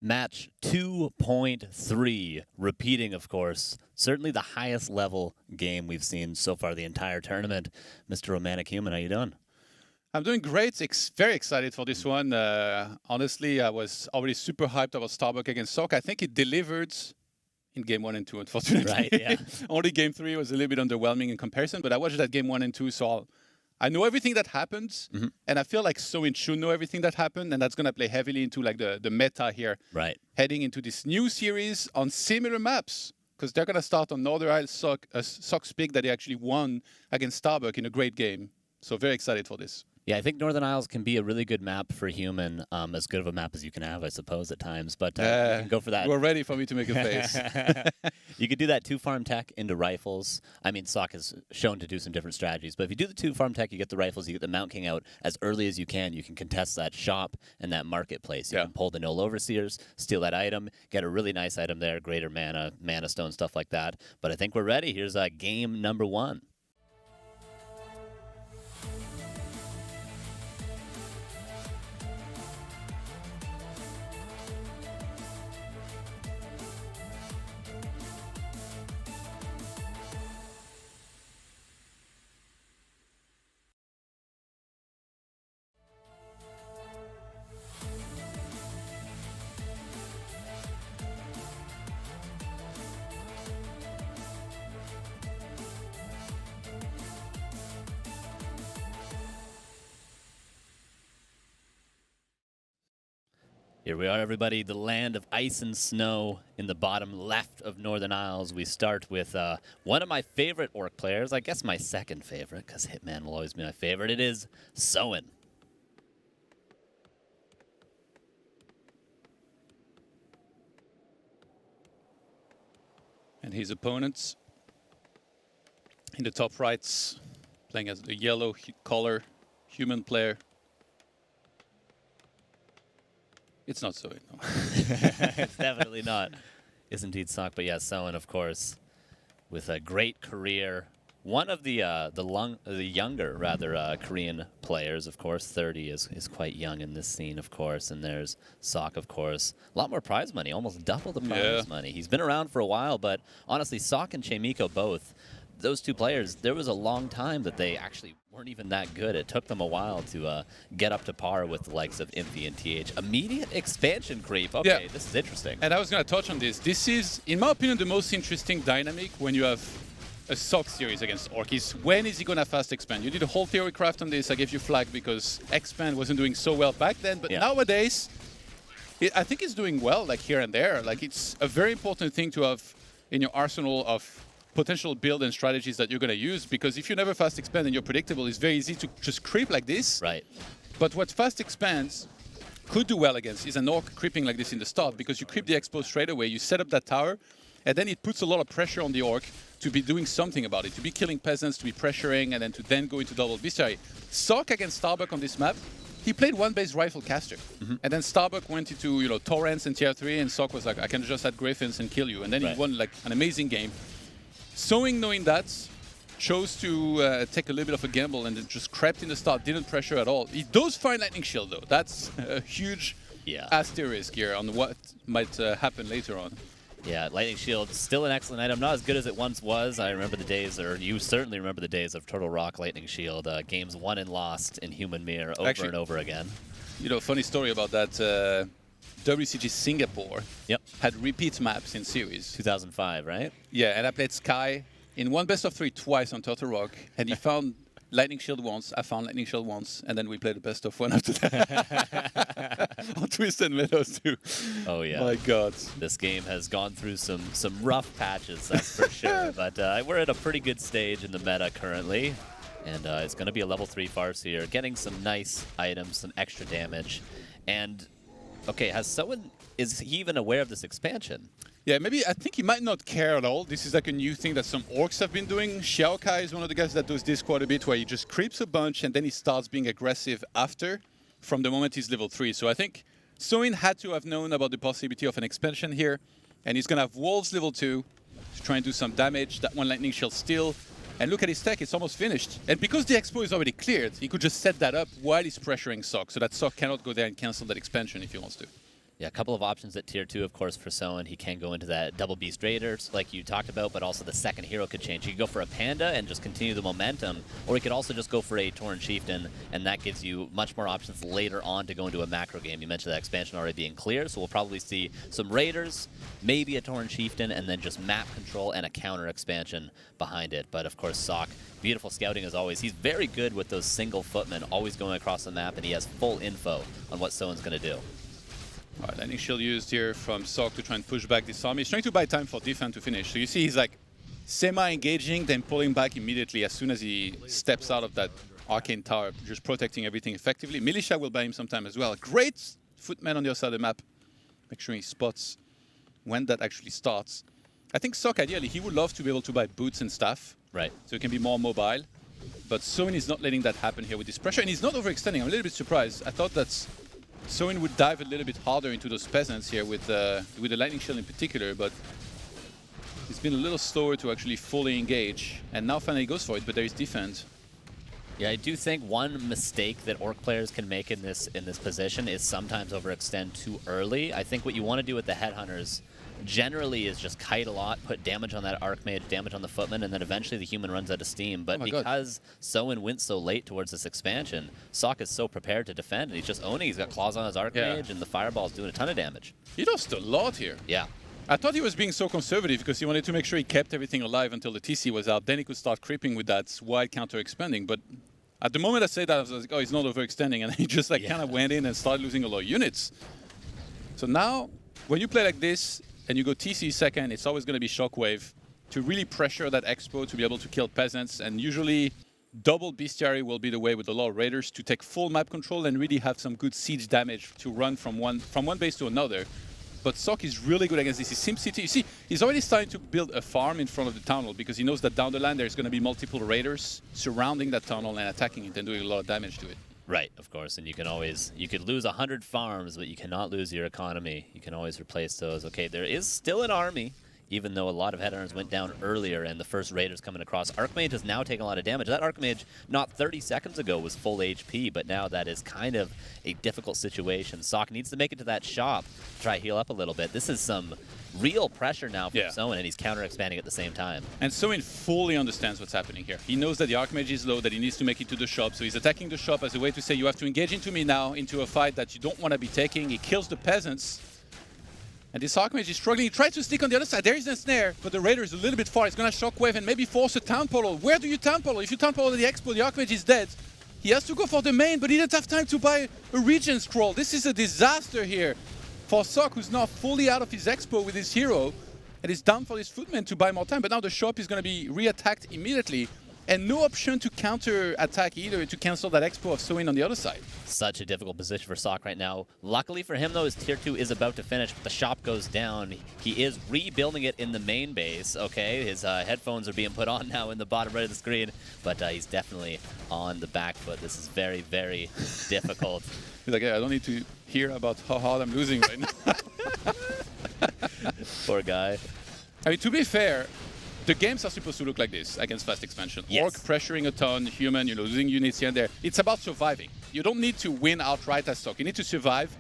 Match 2.3, repeating, of course. Certainly the highest level game we've seen so far the entire tournament. Mr. Romantic Human, how you doing? I'm doing great. Very excited for this one. Honestly, I was already super hyped about Starbuck against Sock. I think it delivered in game 1 and 2, unfortunately. Right, yeah. Only game 3 was a little bit underwhelming in comparison, but I watched that game 1 and 2, so I know everything that happened, and I feel like Soin should know everything that happened, and that's going to play heavily into like the meta here. Right. Heading into this new series on similar maps, because they're going to start on Northern Isles Sock's pick that they actually won against Starbuck in a great game. So very excited for this. Yeah, I think Northern Isles can be a really good map for Human, as good of a map as you can have, I suppose, at times. But you can go for that. You are ready for me to make a face. You could do that 2-farm tech into rifles. I mean, Sock has shown to do some different strategies, but if you do the 2-farm tech, you get the rifles, you get the Mount King out as early as you can. You can contest that shop and that marketplace. You can pull the Null Overseers, steal that item, get a really nice item there, greater mana, mana stone, stuff like that. But I think we're ready. Here's game number 1. Here we are, everybody, the land of ice and snow in the bottom left of Northern Isles. We start with one of my favorite orc players, I guess my second favorite, because Hitman will always be my favorite. It is Soin. And his opponents in the top right, playing as the yellow color human player. It's not Soin, no. It's definitely not. Is indeed Sock, but yeah, Soin, of course, with a great career. One of the younger Korean players, of course. 30 is quite young in this scene, of course. And there's Sock, of course. A lot more prize money, almost double the prize money. He's been around for a while, but honestly, Sock and Chaemiko both, those two players, there was a long time that they actually weren't even that good. It took them a while to get up to par with the likes of Impy and TH. Immediate expansion creep. Okay, this is interesting. And I was going to touch on this. This is, in my opinion, the most interesting dynamic when you have a Sock series against Orc. Is when is he going to fast expand? You did a whole theory craft on this. I gave you flag because expand wasn't doing so well back then. But nowadays, I think it's doing well, like here and there. Like it's a very important thing to have in your arsenal of potential build and strategies that you're going to use, because if you never fast expand and you're predictable, it's very easy to just creep like this. Right. But what fast expands could do well against is an orc creeping like this in the start, because you creep the expo straight away, you set up that tower, and then it puts a lot of pressure on the orc to be doing something about it, to be killing peasants, to be pressuring, and then to then go into double bestiary. Sock against Starbuck on this map, he played one base rifle caster, and then Starbuck went into torrents and tier 3, and Sock was like, I can just add griffins and kill you, and then he won like an amazing game. Soin, knowing that, chose to take a little bit of a gamble and just crept in the start, didn't pressure at all. He does find Lightning Shield though. That's a huge asterisk here on what might happen later on. Yeah, Lightning Shield, still an excellent item. Not as good as it once was. I remember the days, or you certainly remember the days of Turtle Rock Lightning Shield. Games won and lost in Human Mirror over and over again. You know, funny story about that. WCG Singapore had repeat maps in series. 2005, right? Yeah, and I played Sky in one best of 3 twice on Turtle Rock, and he found Lightning Shield once, I found Lightning Shield once, and then we played the best of 1 after that. On Twisted Meadows too. Oh yeah. My God. This game has gone through some rough patches, that's for sure. But we're at a pretty good stage in the meta currently. And it's going to be a level 3 farce here, getting some nice items, some extra damage. And okay, is he even aware of this expansion? Yeah, maybe I think he might not care at all. This is like a new thing that some orcs have been doing. Xiaokai is one of the guys that does this quite a bit, where he just creeps a bunch and then he starts being aggressive after, from the moment he's level 3. So I think Soin had to have known about the possibility of an expansion here, and he's going to have Wolves level 2 to try and do some damage. That one Lightning Shield still. And look at his tech, it's almost finished. And because the expo is already cleared, he could just set that up while he's pressuring Sock, so that Sock cannot go there and cancel that expansion if he wants to. Yeah, a couple of options at tier 2, of course, for Soin. He can go into that double beast raiders like you talked about, but also the second hero could change. He could go for a panda and just continue the momentum, or he could also just go for a Tauren chieftain, and that gives you much more options later on to go into a macro game. You mentioned that expansion already being clear, so we'll probably see some raiders, maybe a Tauren chieftain, and then just map control and a counter expansion behind it. But of course, Sock, beautiful scouting as always. He's very good with those single footmen, always going across the map, and he has full info on what Soin's going to do. All right, landing shield used here from Sock to try and push back this army. He's trying to buy time for defense to finish. So you see he's like semi-engaging, then pulling back immediately as soon as he steps out of that arcane tower, just protecting everything effectively. Militia will buy him some time as well. Great footman on the other side of the map. Make sure he spots when that actually starts. I think Sock, ideally, he would love to be able to buy boots and stuff. Right. So he can be more mobile. But Soin is not letting that happen here with this pressure, and he's not overextending. I'm a little bit surprised. I thought that Soin would dive a little bit harder into those peasants here with the lightning shield in particular, but he's been a little slower to actually fully engage, and now finally goes for it, but there is defense. Yeah, I do think one mistake that Orc players can make in this position is sometimes overextend too early. I think what you want to do with the Headhunters generally is just kite a lot, put damage on that Archmage, damage on the Footman, and then eventually the human runs out of steam. But because Soin went so late towards this expansion, Sock is so prepared to defend, and he's just owning. He's got claws on his Archmage, and the Fireball's doing a ton of damage. He lost a lot here. Yeah. I thought he was being so conservative because he wanted to make sure he kept everything alive until the TC was out. Then he could start creeping with that wide counter-expanding. But at the moment I say that, I was like, oh, he's not overextending. And he just like kind of went in and started losing a lot of units. So now, when you play like this, and you go TC second, it's always going to be Shockwave to really pressure that Expo to be able to kill peasants. And usually, double Bestiary will be the way with a lot of Raiders to take full map control and really have some good siege damage to run from one base to another. But Sock is really good against this. He's SimCity. You see, he's already starting to build a farm in front of the tunnel because he knows that down the line there's going to be multiple Raiders surrounding that tunnel and attacking it and doing a lot of damage to it. Right, of course, and you could lose 100 farms, but you cannot lose your economy. You can always replace those. Okay, there is still an army, even though a lot of Headhunters went down earlier and the first Raiders coming across. Archmage has now taken a lot of damage. That Archmage, not 30 seconds ago, was full HP, but now that is kind of a difficult situation. Sock needs to make it to that shop, try heal up a little bit. This is some real pressure now from Soin, and he's counter-expanding at the same time. And Soin fully understands what's happening here. He knows that the Archmage is low, that he needs to make it to the shop, so he's attacking the shop as a way to say, you have to engage into me now, into a fight that you don't want to be taking. He kills the peasants. And this Archmage is struggling. He tries to sneak on the other side. There is a snare, but the Raider is a little bit far. He's going to Shockwave and maybe force a Town Portal. Where do you Town Portal? If you Town Portal the Expo, the Archmage is dead. He has to go for the main, but he didn't have time to buy a Regen Scroll. This is a disaster here for Sock, who's now fully out of his Expo with his hero. And it's down for his Footman to buy more time, but now the shop is going to be re-attacked immediately. And no option to counter-attack either, to cancel that Expo of Soin on the other side. Such a difficult position for Sock right now. Luckily for him, though, his Tier 2 is about to finish, but the shop goes down. He is rebuilding it in the main base, okay? His headphones are being put on now in the bottom right of the screen, but he's definitely on the back foot. This is very, very difficult. He's like, yeah, I don't need to hear about how hard I'm losing right now. Poor guy. I mean, to be fair, the games are supposed to look like this against fast expansion. Yes. Orc pressuring a ton, human, losing units here and there. It's about surviving. You don't need to win outright as Sock. You need to survive,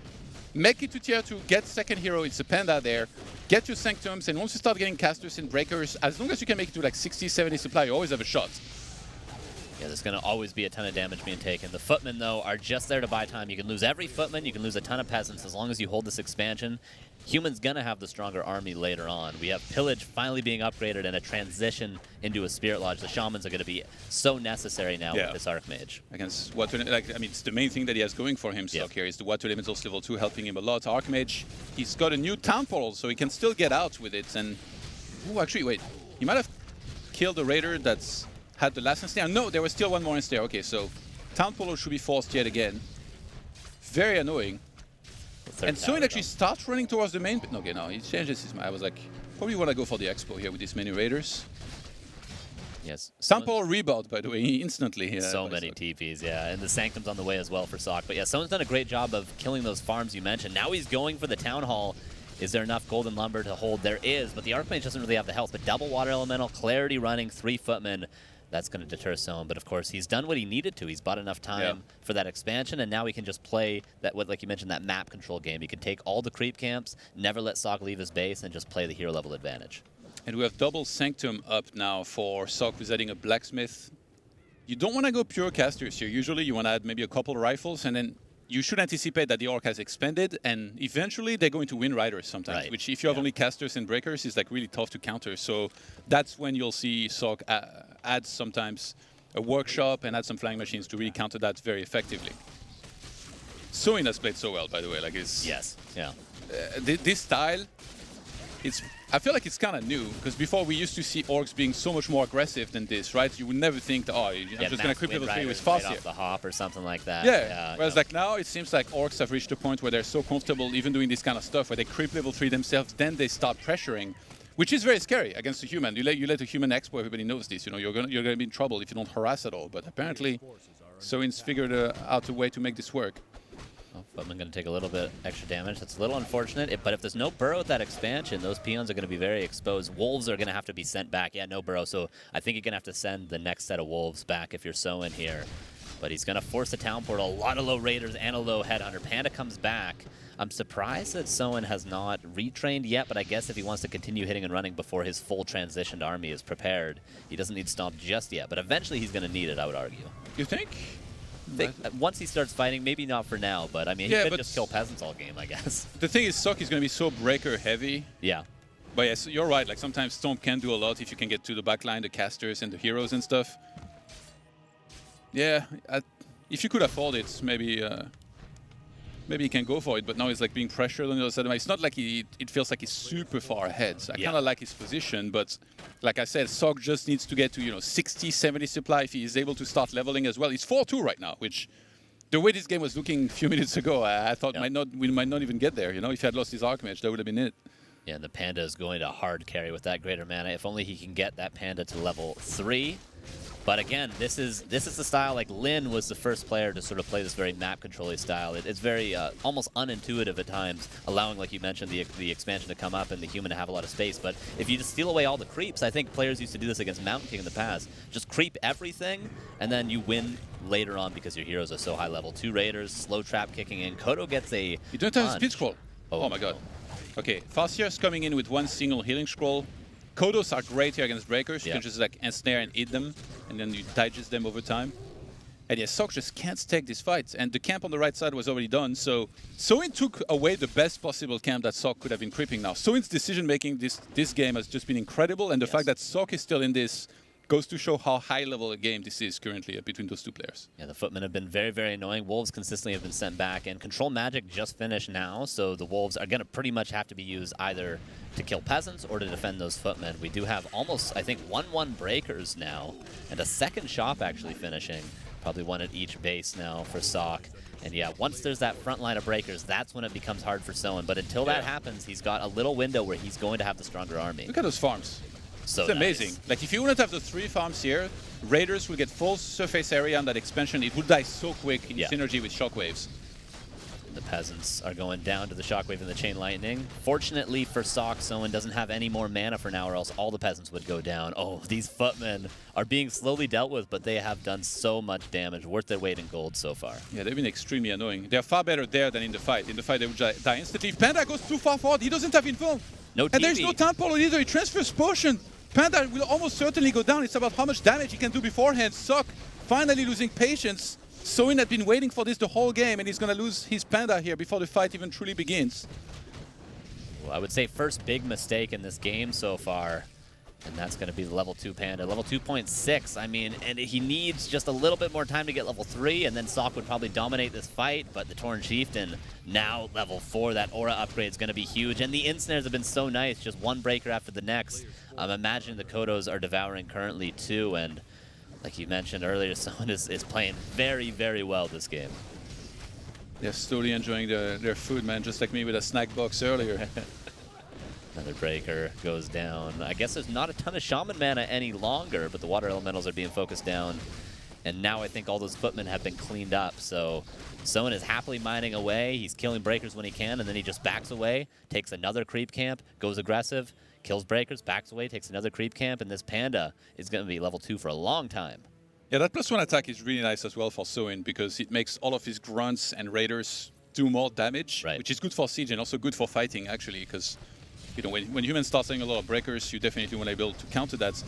make it to tier 2, get second hero, it's a panda there, get your sanctums, and once you start getting casters and breakers, as long as you can make it to like 60, 70 supply, you always have a shot. Yeah, there's going to always be a ton of damage being taken. The Footmen, though, are just there to buy time. You can lose every Footman, you can lose a ton of peasants as long as you hold this expansion. Human's going to have the stronger army later on. We have Pillage finally being upgraded and a transition into a Spirit Lodge. The Shamans are going to be so necessary now with this Archmage. Against Water, like, I mean, it's the main thing that he has going for him, Sock, here is the Water Elementals level 2 helping him a lot. Archmage, he's got a new Town Portal, so he can still get out with it. And, oh, actually, wait, he might have killed the Raider that's had the last ensnare. No, there was still one more ensnare. Okay, so Town Portal should be forced yet again. Very annoying. And Soin actually starts running towards the main. But okay, no, he changes his mind. I was like, probably want to go for the Expo here with these many Raiders. Yes. Town Portal rebound, by the way, instantly. So many TPs, yeah. And the Sanctum's on the way as well for Sock. But yeah, Someone's done a great job of killing those farms you mentioned. Now he's going for the Town Hall. Is there enough golden lumber to hold? There is, but the Archmage doesn't really have the health. But double Water Elemental, Clarity running, 3 Footmen. That's going to deter Soin, but of course he's done what he needed to. He's bought enough time for that expansion, and now he can just play that, like you mentioned, that map control game. He can take all the creep camps, never let Sock leave his base, and just play the hero level advantage. And we have double Sanctum up now for Sock, who's adding a Blacksmith. You don't want to go pure casters here. Usually you want to add maybe a couple of rifles, and then you should anticipate that the Orc has expanded, and eventually they're going to win Riders sometimes, which if you have only casters and breakers is like really tough to counter. So that's when you'll see Sock add sometimes a workshop and add some flying machines to really counter that very effectively. Soin has played so well, by the way. Like it's this style. I feel like it's kind of new, because before we used to see Orcs being so much more aggressive than this, right? You would never think, that, I'm just going to creep level 3 with fast right off the hop or something like that. Yeah. Whereas like now it seems like Orcs have reached a point where they're so comfortable even doing this kind of stuff, where they creep level 3 themselves, then they start pressuring, which is very scary against a human. You let a human expo, everybody knows this. You know, you're gonna be in trouble if you don't harass at all. But apparently, Soin's figured out a way to make this work. Well, Footman going to take a little bit extra damage. That's a little unfortunate. But if there's no burrow with that expansion, those peons are going to be very exposed. Wolves are going to have to be sent back. Yeah, no burrow. So I think you're going to have to send the next set of wolves back if you're Soin here. But he's going to force a town portal. A lot of low raiders and a low headhunter. Panda comes back. I'm surprised that Soin has not retrained yet, but I guess if he wants to continue hitting and running before his full transitioned army is prepared, he doesn't need Stomp just yet. But eventually he's going to need it, I would argue. You think? Once he starts fighting, maybe not for now, but I mean, he could just kill peasants all game, I guess. The thing is, Sock is going to be so breaker heavy. Yeah. But yes, you're right. Like sometimes Stomp can do a lot if you can get to the backline, the casters and the heroes and stuff. Yeah, if you could afford it, maybe maybe he can go for it. But now he's like being pressured on the other side. It's not like it feels like he's super far ahead. So I kind of like his position, but like I said, Sock just needs to get to 60, 70 supply if he is able to start leveling as well. He's 4-2 right now, which the way this game was looking a few minutes ago, I thought we might not even get there. You know, if he had lost his Archmage, that would have been it. Yeah, and the Panda is going to hard carry with that greater mana. If only he can get that Panda to level 3. But again, this is the style, like Lin was the first player to sort of play this very map control-y style. It's very almost unintuitive at times, allowing, like you mentioned, the expansion to come up and the human to have a lot of space. But if you just steal away all the creeps, I think players used to do this against Mountain King in the past. Just creep everything, and then you win later on because your heroes are so high level. 2 raiders, slow trap kicking in. Kodo gets a You don't have a speed scroll. Oh my god. Okay, Farseer's coming in with 1 single healing scroll. Kodos are great here against breakers. You can just like ensnare and eat them, and then you digest them over time. And yeah, Sock just can't take this fight. And the camp on the right side was already done, so Soin took away the best possible camp that Sock could have been creeping now. Soin's decision-making this game has just been incredible, and the fact that Sock is still in this goes to show how high-level a game this is currently between those 2 players. Yeah, the Footmen have been very, very annoying. Wolves consistently have been sent back, and Control Magic just finished now, so the Wolves are going to pretty much have to be used either to kill peasants or to defend those Footmen. We do have almost, I think, 1-1 breakers now, and a second shop actually finishing. Probably 1 at each base now for Sock. And yeah, once there's that front line of breakers, that's when it becomes hard for Soin. But until that happens, he's got a little window where he's going to have the stronger army. Look at those farms. So it's amazing. Like if you wouldn't have the 3 farms here, Raiders will get full surface area on that expansion. It would die so quick in synergy with Shockwaves. The peasants are going down to the Shockwave and the Chain Lightning. Fortunately for Sock, Soin doesn't have any more mana for now, or else all the peasants would go down. Oh, these Footmen are being slowly dealt with, but they have done so much damage, worth their weight in gold so far. Yeah, they've been extremely annoying. They're far better there than in the fight. In the fight, they would die instantly. If Panda goes too far forward, he doesn't have info. No TV. And there's no Town Portal either. He transfers potion. Panda will almost certainly go down. It's about how much damage he can do beforehand. Sock finally losing patience. Soin had been waiting for this the whole game, and he's going to lose his Panda here before the fight even truly begins. Well, I would say first big mistake in this game so far, and that's going to be the level 2 Panda. Level 2.6, I mean, and he needs just a little bit more time to get level 3, and then Sock would probably dominate this fight, but the Torn Chieftain, now level 4, that aura upgrade is going to be huge, and the Insnares have been so nice, just 1 breaker after the next. I'm imagining the Kodos are devouring currently too, and like you mentioned earlier, Soin is playing very, very well this game. They're slowly enjoying their food, man, just like me with a snack box earlier. Another breaker goes down. I guess there's not a ton of Shaman mana any longer, but the Water Elementals are being focused down. And now I think all those equipment have been cleaned up. So Soin is happily mining away. He's killing breakers when he can, and then he just backs away, takes another creep camp, goes aggressive, kills breakers, backs away, takes another creep camp, and this Panda is going to be level 2 for a long time. Yeah, that +1 attack is really nice as well for Soin because it makes all of his grunts and raiders do more damage, which is good for siege and also good for fighting actually, because you know when humans start saying a lot of breakers, you definitely want to be able to counter that.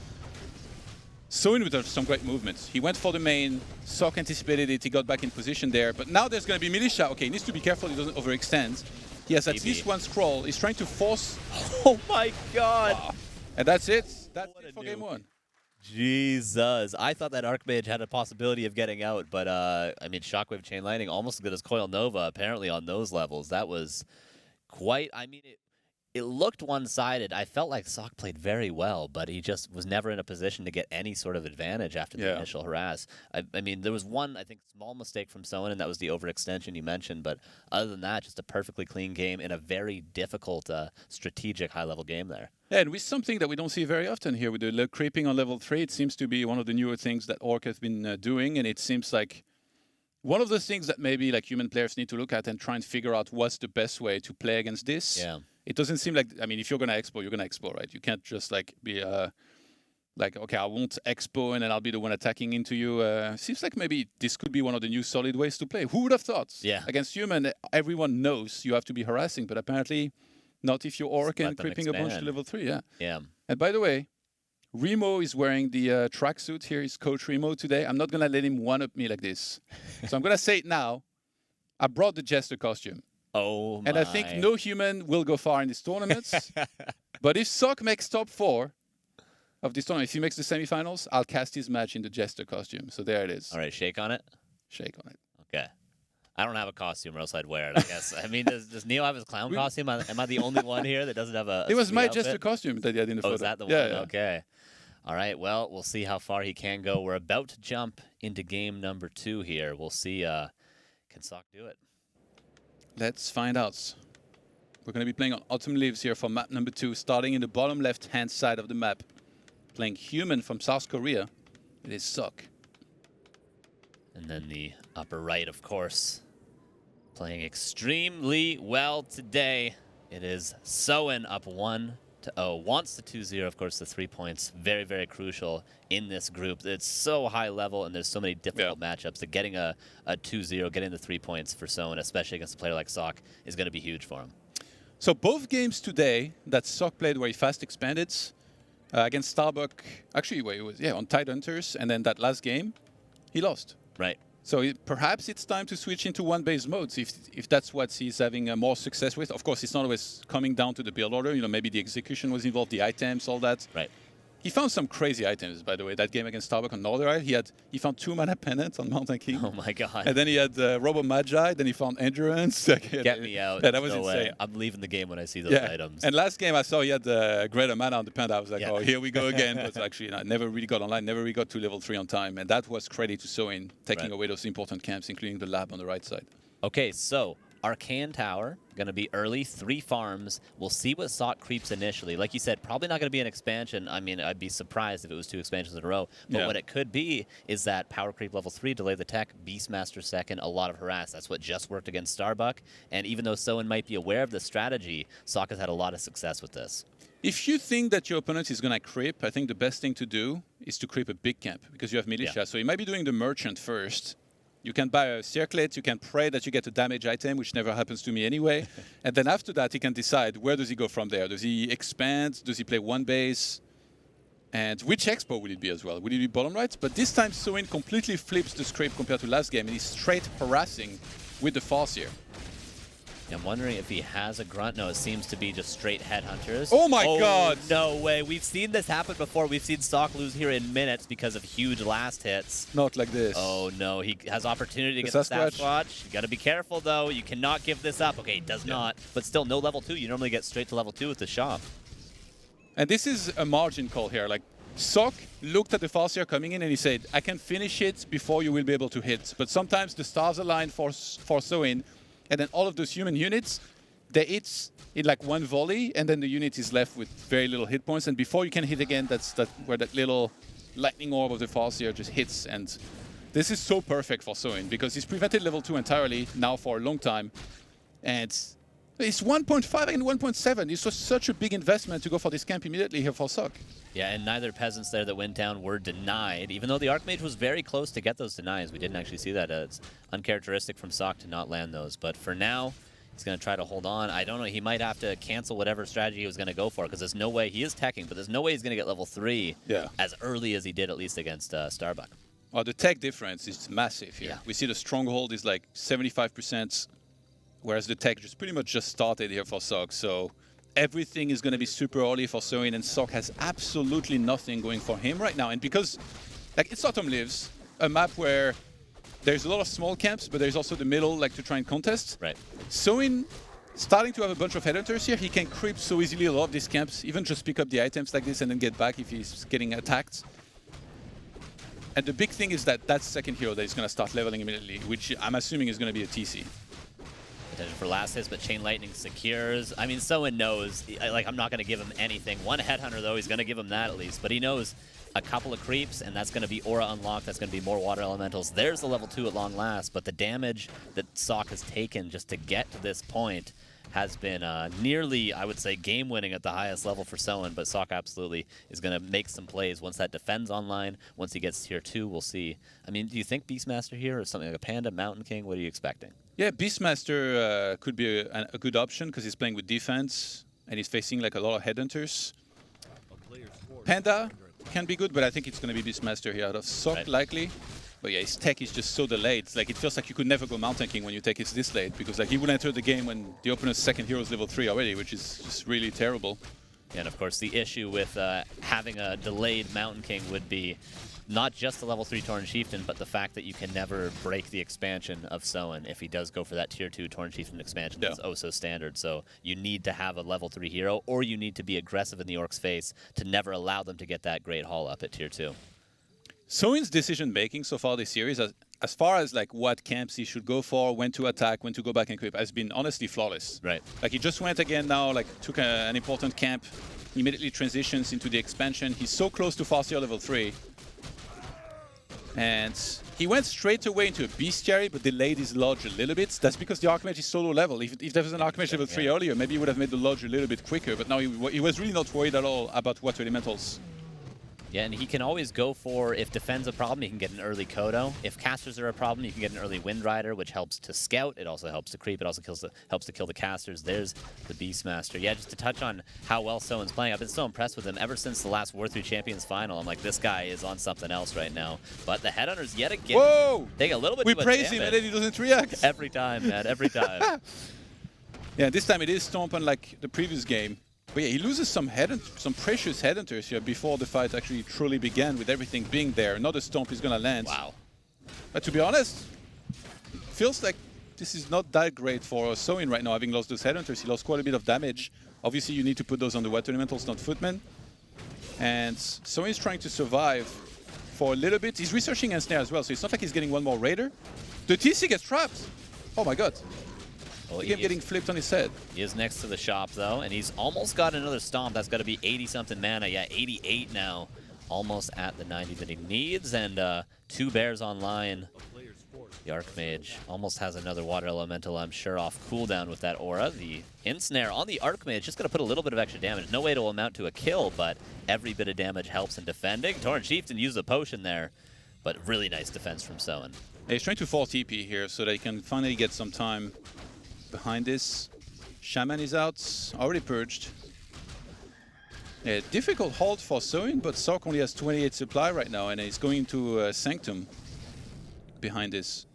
Soin with some great movements. He went for the main, Sock anticipated it, he got back in position there, but now there's going to be Militia. Okay, he needs to be careful he doesn't overextend. He has at least one scroll. He's trying to force... Oh my god! Wow. And that's it. That's it for game 1. Jesus. I thought that Archmage had a possibility of getting out, but I mean, Shockwave Chain Lightning almost as good as Coil Nova apparently on those levels. That was quite... I mean, it looked one-sided. I felt like Sock played very well, but he just was never in a position to get any sort of advantage after the initial harass. I mean, there was one, I think, small mistake from Soin, and that was the overextension you mentioned. But other than that, just a perfectly clean game in a very difficult, strategic, high-level game there. Yeah, and with something that we don't see very often here, with the creeping on level 3, it seems to be one of the newer things that ORC has been doing, and it seems like one of the things that maybe like human players need to look at and try and figure out what's the best way to play against this. Yeah. It doesn't seem like, I mean, if you're going to expo, you're going to expo, right? You can't just like be like, okay, I won't expo and then I'll be the one attacking into you. Seems like maybe this could be one of the new solid ways to play. Who would have thought? Yeah. Against human, everyone knows you have to be harassing, but apparently not if you're orc and creeping a bunch to level 3. Yeah. Yeah. And by the way, Remo is wearing the tracksuit. Here is Coach Remo today. I'm not going to let him one-up me like this. So I'm going to say it now. I brought the Jester costume. Oh my. And I think no human will go far in these tournaments. But if Sock makes top 4 of this tournament, if he makes the semifinals, I'll cast his match in the Jester costume. So there it is. All right, shake on it? Shake on it. Okay. I don't have a costume or else I'd wear it, I guess. I mean, does Neo have his clown costume? Am I the only one here that doesn't have a It was my outfit? Jester costume that he had in the photo. Oh, is that the one? Yeah. Okay. All right, well, we'll see how far he can go. We're about to jump into game number 2 here. We'll see, can Sock do it? Let's find out. We're going to be playing on Autumn Leaves here for map number 2, starting in the bottom left-hand side of the map. Playing human from South Korea. It is Sock. And then the upper right, of course, playing extremely well today. It is Soin up 1-0. Wants the 2-0, of course, the 3 points. Very, very crucial in this group. It's so high level, and there's so many difficult matchups that getting a 2-0, getting the 3 points for Soin, especially against a player like Sock, is going to be huge for him. So both games today that Sock played were fast expanded. Against Starbuck, actually, it was on Tidehunters, and then that last game, he lost. Right. So perhaps it's time to switch into one-base modes if that's what he's having more success with. Of course, it's not always coming down to the build order. You know, maybe the execution was involved, the items, all that. Right. He found some crazy items, by the way. That game against Starbuck on Northern Isle, he found 2 mana pendants on Mountain King. Oh my god. And then he had Robo Magi. Then he found Endurance. Get me out. Yeah, that was no insane. way. I'm leaving the game when I see those items. And last game I saw he had Greater Mana on the Panda. I was like, oh, here we go again. But actually, I never really got online, never really got to level 3 on time. And that was credit to Soin, taking away those important camps, including the lab on the right side. Okay, so Arcane Tower, going to be early, 3 farms. We'll see what Sock creeps initially. Like you said, probably not going to be an expansion. I mean, I'd be surprised if it was 2 expansions in a row. But what it could be is that Power Creep level 3, Delay the Tech, Beastmaster second, a lot of harass. That's what just worked against Starbuck. And even though Soin might be aware of the strategy, Sock has had a lot of success with this. If you think that your opponent is going to creep, I think the best thing to do is to creep a big camp because you have militia. So you might be doing the merchant first. You can buy a circlet, you can pray that you get a damage item, which never happens to me anyway. And then after that, he can decide where does he go from there. Does he expand? Does he play one base? And which expo will it be as well? Will it be bottom right? But this time, Soin completely flips the script compared to last game, and he's straight harassing with the Farseer. I'm wondering if he has a grunt. No, it seems to be just straight headhunters. Oh my god! No way. We've seen this happen before. We've seen Sock lose here in minutes because of huge last hits. Not like this. Oh no, he has opportunity to get the Sasquatch. You gotta be careful though. You cannot give this up. Okay, he does not. But still, no level 2. You normally get straight to level 2 with the shop. And this is a margin call here. Like, Sock looked at the Farseer coming in and he said, I can finish it before you will be able to hit. But sometimes the stars align for Soin. And then all of those human units, they hit in like one volley, and then the unit is left with very little hit points. And before you can hit again, that's where that little lightning orb of the Farseer just hits. And This is so perfect for Soin because he's prevented level 2 entirely now for a long time. And it's 1.5 and 1.7. It's just such a big investment to go for this camp immediately here for Sock. Yeah, and neither peasants there that went down were denied, even though the Archmage was very close to get those denies. We didn't actually see that. It's uncharacteristic from Sock to not land those. But for now, he's going to try to hold on. I don't know. He might have to cancel whatever strategy he was going to go for because there's no way. He is teching, but there's no way he's going to get level 3 as early as he did, at least against Starbuck. Well, the tech difference is massive here. Yeah. We see the stronghold is like 75%, whereas the tech just pretty much just started here for Sock. So everything is going to be super early for Soin, and Sock has absolutely nothing going for him right now. And because, like, it's Autumn Lives, a map where there's a lot of small camps, but there's also the middle, like, to try and contest. Right. Soin, starting to have a bunch of headhunters here, he can creep so easily a lot of these camps, even just pick up the items like this and then get back if he's getting attacked. And the big thing is that that second hero that is going to start leveling immediately, which I'm assuming is going to be a TC. Potential for last hits, but Chain Lightning secures. I mean, Soin knows, like, I'm not going to give him anything. One Headhunter, though, he's going to give him that at least. But he knows a couple of creeps, and that's going to be Aura unlocked. That's going to be more Water Elementals. There's the level 2 at long last, but the damage that Sock has taken just to get to this point has been nearly, I would say, game-winning at the highest level for Soin, but Sock absolutely is going to make some plays once that defends online. Once he gets tier 2, we'll see. I mean, do you think Beastmaster here or something like a Panda, Mountain King? What are you expecting? Yeah, Beastmaster could be a good option because he's playing with defense and he's facing like a lot of headhunters. Panda can be good, but I think it's going to be Beastmaster here out of Sock likely. But yeah, his tech is just so delayed. It's like it feels like you could never go Mountain King when your tech is this late because like he would enter the game when the opponent's second hero is level 3 already, which is just really terrible. And of course, the issue with having a delayed Mountain King would be not just the level 3 Torn Chieftain, but the fact that you can never break the expansion of Soin if he does go for that tier 2 Torn Chieftain expansion. That's oh so standard. So you need to have a level 3 hero, or you need to be aggressive in the Orc's face to never allow them to get that great haul up at tier 2. Soin's decision making so far this series, as far as like what camps he should go for, when to attack, when to go back and creep, has been honestly flawless. Right. Like he just went again now, like took an important camp, immediately transitions into the expansion. He's so close to CORSAIR level 3. And he went straight away into a bestiary, but delayed his lodge a little bit. That's because the Archmage is so low level. If there was an Archmage level 3 earlier, maybe he would have made the lodge a little bit quicker. But now he was really not worried at all about Water Elementals. Yeah, and he can always go for, if defense a problem, he can get an early Kodo. If casters are a problem, you can get an early Wind Rider, which helps to scout. It also helps to creep. It also helps to kill the casters. There's the Beastmaster. Yeah, just to touch on how well Soin's playing, I've been so impressed with him ever since the last War 3 Champions final. I'm like, this guy is on something else right now. But the Headhunters yet again take a little bit we too much praise him damage. and then he doesn't react. Every time, man, every time. Yeah, this time it is Stomp unlike the previous game. But yeah, he loses some precious headhunters here before the fight actually truly began, with everything being there. Another Stomp is going to land. Wow. But to be honest, feels like this is not that great for Soin right now, having lost those headhunters. He lost quite a bit of damage. Obviously, you need to put those on the Water Elementals, not Footmen. And Soin is trying to survive for a little bit. He's researching Ensnare as well, so it's not like he's getting one more Raider. The TC gets trapped. Oh my god. Well, The game getting flipped on his head. He is next to the shop, though, and he's almost got another Stomp. That's got to be 80-something mana. Yeah, 88 now. Almost at the 90 that he needs, and 2 bears online. The Archmage almost has another Water Elemental, I'm sure, off cooldown with that Aura. The Ensnare on the Archmage just going to put a little bit of extra damage. No way to amount to a kill, but every bit of damage helps in defending. Torn Chieftain used a potion there, but really nice defense from Soin. Yeah, he's trying to fall TP here so that he can finally get some time behind this. Shaman is out, already purged. Yeah, difficult hold for Soin, but Sock only has 28 supply right now, and he's going to Sanctum behind this.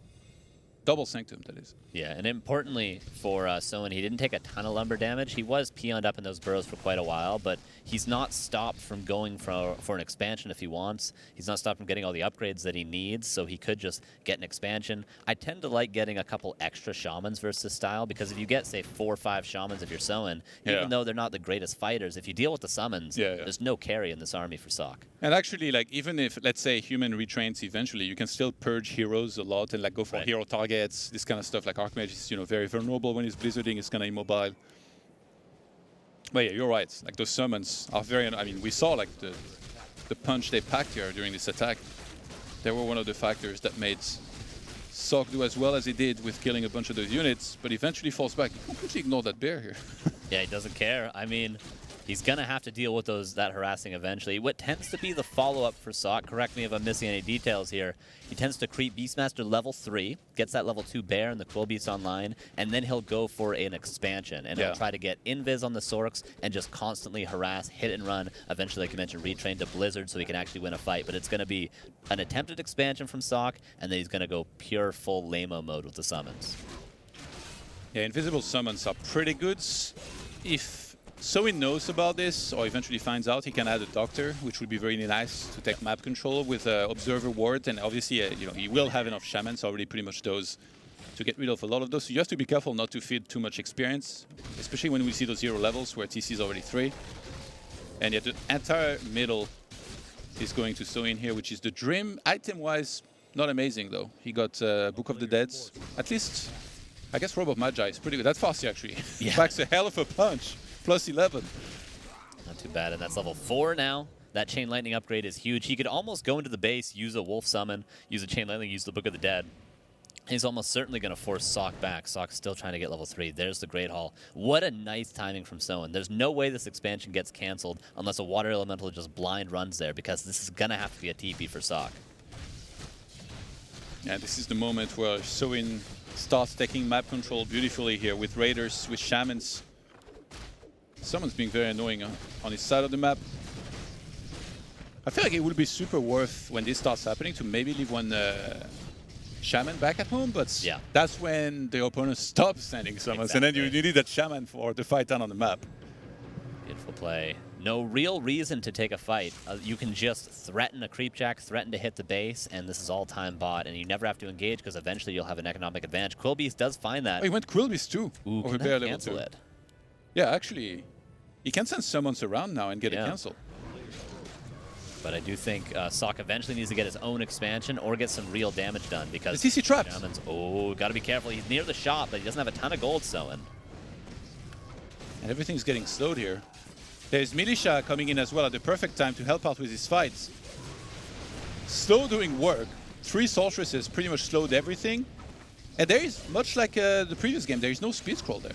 Double Sanctum, that is. Yeah, and importantly for Soin, he didn't take a ton of lumber damage. He was peoned up in those burrows for quite a while, but he's not stopped from going for an expansion if he wants. He's not stopped from getting all the upgrades that he needs, so he could just get an expansion. I tend to like getting a couple extra Shamans versus style, because if you get, say, 4 or 5 Shamans of your Soin, even though they're not the greatest fighters, if you deal with the summons, there's no carry in this army for Sock. And actually, like, even if, let's say, human retrains eventually, you can still purge heroes a lot and like go for hero targets, this kind of stuff. Like Archmage is, you know, very vulnerable when he's blizzarding, it's kind of immobile. But yeah, you're right. Like, those summons are very, I mean, we saw like the punch they packed here during this attack. They were one of the factors that made Sock do as well as he did with killing a bunch of those units, but eventually falls back. He completely ignored that bear here. Yeah, he doesn't care. I mean, he's going to have to deal with that harassing eventually. What tends to be the follow-up for Sock, correct me if I'm missing any details here, he tends to creep Beastmaster level 3, gets that level 2 bear and the Quill Beast online, and then he'll go for an expansion. And he'll try to get invis on the Sorks and just constantly harass, hit and run, eventually, like you mentioned, retrain to Blizzard so he can actually win a fight. But it's going to be an attempted expansion from Sock, and then he's going to go pure full Lamo mode with the summons. Yeah, invisible summons are pretty good. If Soin knows about this, or eventually finds out, he can add a Doctor, which would be very nice to take map control with Observer Ward, and obviously, you know, he will have enough Shamans, already pretty much those, to get rid of a lot of those. So you have to be careful not to feed too much experience, especially when we see those 0 levels where TC is already 3. And yet the entire middle is going to Soin here, which is the Dream. Item-wise, not amazing though. He got Book of the Dead. At least, I guess Robe of Magi is pretty good. That's fast actually. Yeah. Packs a hell of a punch. Plus 11. Not too bad, and that's level 4 now. That Chain Lightning upgrade is huge. He could almost go into the base, use a Wolf Summon, use a Chain Lightning, use the Book of the Dead. He's almost certainly going to force Sock back. Sock's still trying to get level 3. There's the Great Hall. What a nice timing from Soin. There's no way this expansion gets canceled unless a Water Elemental just blind runs there, because this is going to have to be a TP for Sock. Yeah, this is the moment where Soin starts taking map control beautifully here with Raiders, with Shamans. Someone's being very annoying on his side of the map. I feel like it would be super worth when this starts happening to maybe leave one Shaman back at home, but that's when the opponent stops sending summons, and then you need that Shaman for the fight down on the map. Beautiful play. No real reason to take a fight. You can just threaten a Creepjack, threaten to hit the base, and this is all time bought, and you never have to engage because eventually you'll have an economic advantage. Quillbeast does find that. Oh, he went Quillbeast too. Ooh, over can that cancel it? Yeah, actually, he can send summons around now and get it canceled. But I do think Sock eventually needs to get his own expansion or get some real damage done, because the CC trapped. Oh, got to be careful. He's near the shop, but he doesn't have a ton of gold, Soin. And everything's getting slowed here. There's Militia coming in as well at the perfect time to help out with his fights. Slow doing work. 3 Sorceresses pretty much slowed everything. And there is, much like the previous game, there is no speed scroll there.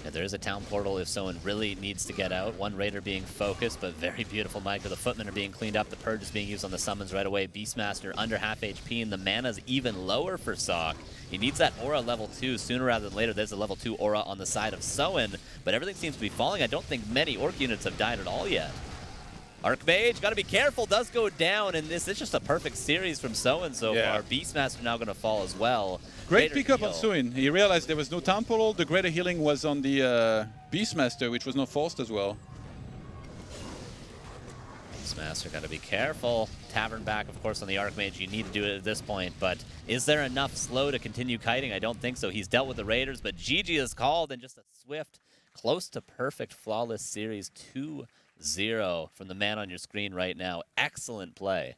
Yeah, there is a town portal if someone really needs to get out. One Raider being focused, but very beautiful Micro. The Footmen are being cleaned up. The Purge is being used on the summons right away. Beastmaster under half HP, and the mana's even lower for Sock. He needs that Aura level 2 sooner rather than later. There's a level 2 Aura on the side of Soin, but everything seems to be falling. I don't think many Orc units have died at all yet. Archmage, gotta be careful, does go down, and this is just a perfect series from Soin so far. Beastmaster now gonna fall as well. Great pickup on Soin. He realized there was no town portal. The greater healing was on the Beastmaster, which was not forced as well. Beastmaster gotta be careful. Tavern back, of course, on the Archmage. You need to do it at this point, but is there enough slow to continue kiting? I don't think so. He's dealt with the Raiders, but GG is called, and just a swift, close to perfect, flawless series 2-0 from the man on your screen right now. Excellent play.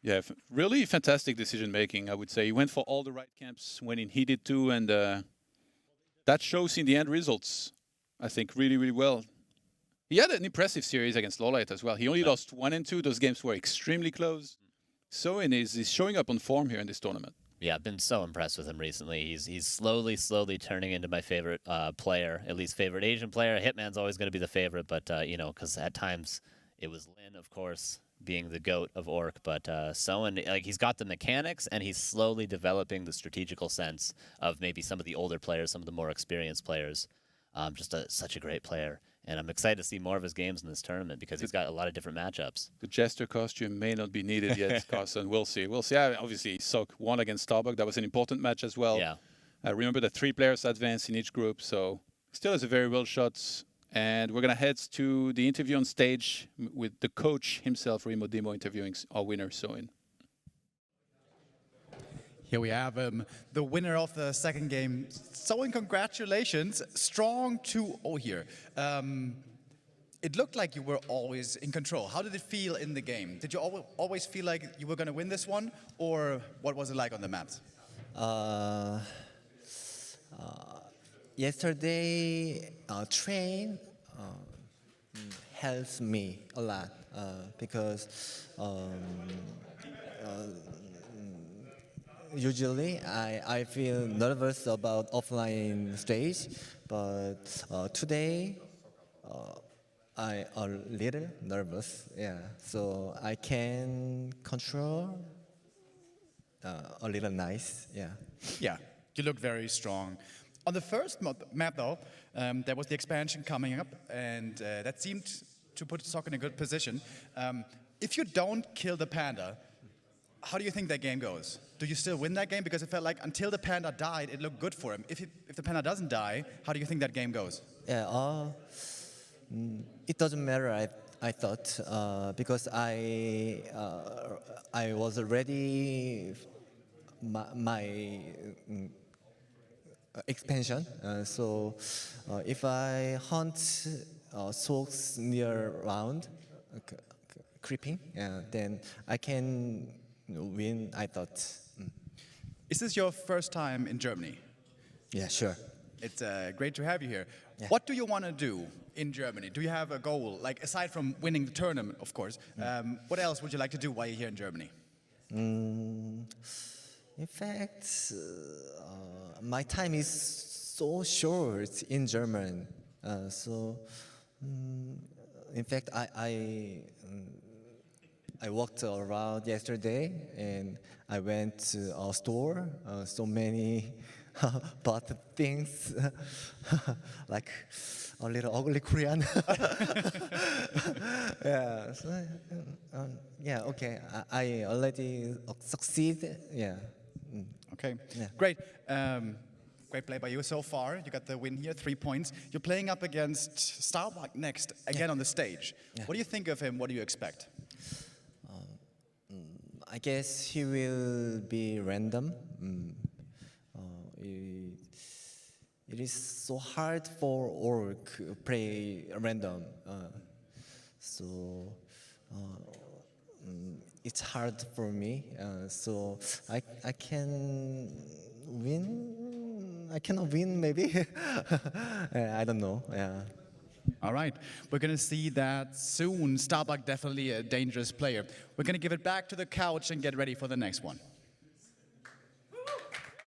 Yeah, really fantastic decision-making, I would say. He went for all the right camps when he needed to, and that shows in the end results, I think, really, really well. He had an impressive series against Lowlight as well. He only lost 1 and 2. Those games were extremely close. Soin is showing up on form here in this tournament. Yeah, I've been so impressed with him recently. He's slowly turning into my favorite player, at least favorite Asian player. Hitman's always going to be the favorite, but, you know, because at times it was Lin, of course, being the GOAT of Orc. But Soin, like, he's got the mechanics, and he's slowly developing the strategical sense of maybe some of the older players, some of the more experienced players. Just such a great player. And I'm excited to see more of his games in this tournament because he's got a lot of different matchups. The Jester costume may not be needed yet, Carson. We'll see. We'll see. Obviously, Sock won against Starbuck. That was an important match as well. Yeah. Remember that 3 players advance in each group, so still has a very real shot. And we're going to head to the interview on stage with the coach himself, Remo Demo, interviewing our winner, Soin. Here we have the winner of the second game. Soin, congratulations. Strong 2-0 here. It looked like you were always in control. How did it feel in the game? Did you always feel like you were going to win this one? Or what was it like on the maps? Yesterday, train helps me a lot because Usually, I feel nervous about offline stage, but today I a little nervous. Yeah, so I can control a little nice. Yeah. Yeah, you look very strong. On the first map, though, there was the expansion coming up, and that seemed to put Sok in a good position. If you don't kill the panda, how do you think that game goes? Do you still win that game? Because it felt like until the panda died, it looked good for him. If the panda doesn't die, how do you think that game goes? Yeah. It doesn't matter. I thought because I was ready my expansion. So if I hunt soaks near round, creeping, then I can win. I thought. Is this your first time in Germany? Yeah, sure. It's great to have you here. Yeah. What do you want to do in Germany? Do you have a goal? Like, aside from winning the tournament, of course, what else would you like to do while you're here in Germany? In fact, my time is so short in German. In fact, I walked around yesterday and I went to a store. So many bought things like a little ugly Korean. Yeah. So, yeah. Okay. I already succeed. Yeah. Okay, Yeah. great. Great play by you so far. You got the win here, 3 points. You're playing up against Starbuck next, again on the stage. Yeah. What do you think of him? What do you expect? I guess he will be random. It is so hard for orc play random. It's hard for me. So I can win. I cannot win maybe. I don't know. Yeah. All right, we're going to see that soon. Starbuck definitely a dangerous player. We're going to give it back to the couch and get ready for the next one.